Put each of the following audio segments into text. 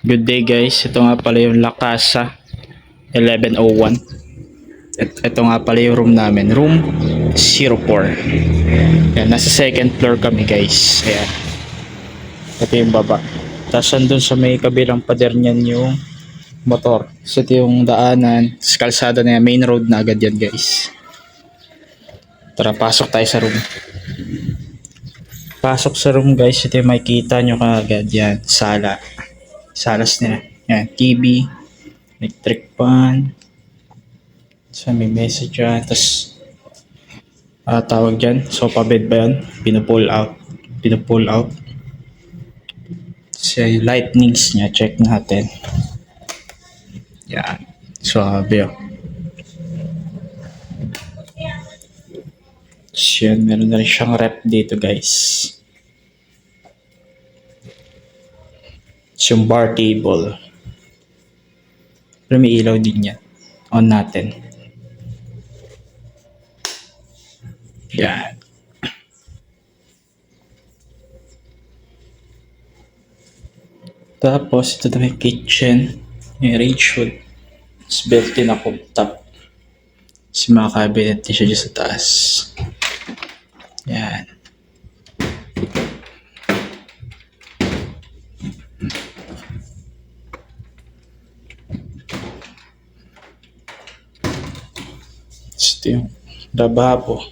Good day guys, ito nga pala yung La Casa 1101. Ito nga pala yung room namin, room 04. Yan, nasa second floor kami guys. Ayan, ito yung baba. Tapos andun sa may kabilang pader niyan yung motor. So ito yung daanan, kalsada na yan, main road na agad yan guys. Tara, pasok tayo sa room. Pasok sa room guys, ito yung makikita nyo kaagad yan, salas nila. Yan, TV, electric fan. So may message yan. Tapos tawag dyan, sofa bed ba yan? Pinupull out. So yung lightnings niya, check natin. Yan, swabe oh. So yan, meron na rin siyang rep dito guys. So yung bar table. Pero may ilaw din yan. On natin. Yan. Tapos ito na may kitchen. May range hood. Tapos built-in na cooktop. Kasi mga cabinet din siya dyan sa taas. Yan. Ito yung lababo.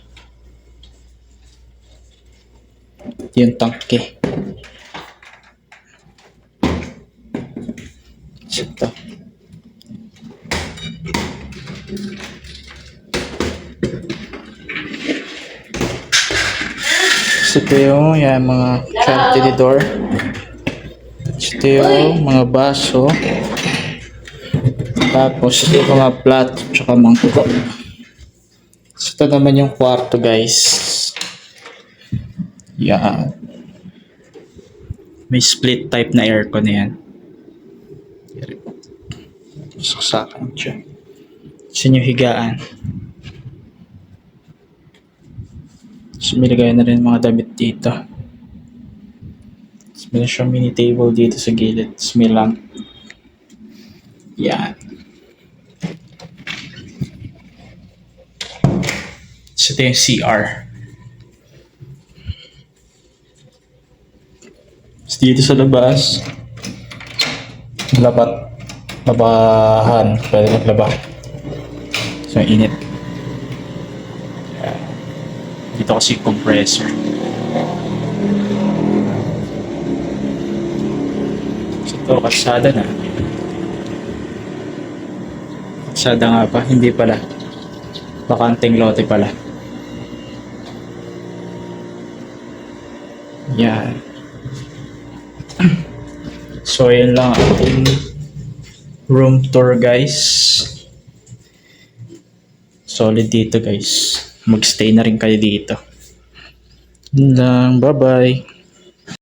Ito yung tangke. Ito. Ito yung yan, mga chantilidor. Ito yung mga baso. Tapos ito yung mga plato tsaka mangkok. So, ito naman yung kwarto guys. Yan. May split type na aircon na yan. Saksakan siya. Sa yung higaan. So, milagay na rin mga damit dito. So, meron siyang mini table dito sa gilid. So, may lamp. Yan. So, ito yung CR. So, dito sa labas, labahan. Pwede maglaba. So, init. Yan. Dito kasi compressor. So, ito, kalsada na. Kalsada nga pa, hindi pala. Bakanting lote pala. Yan. So, yun lang ating room tour guys. Solid dito guys. Magstay na rin kayo dito. Yun lang. Bye bye.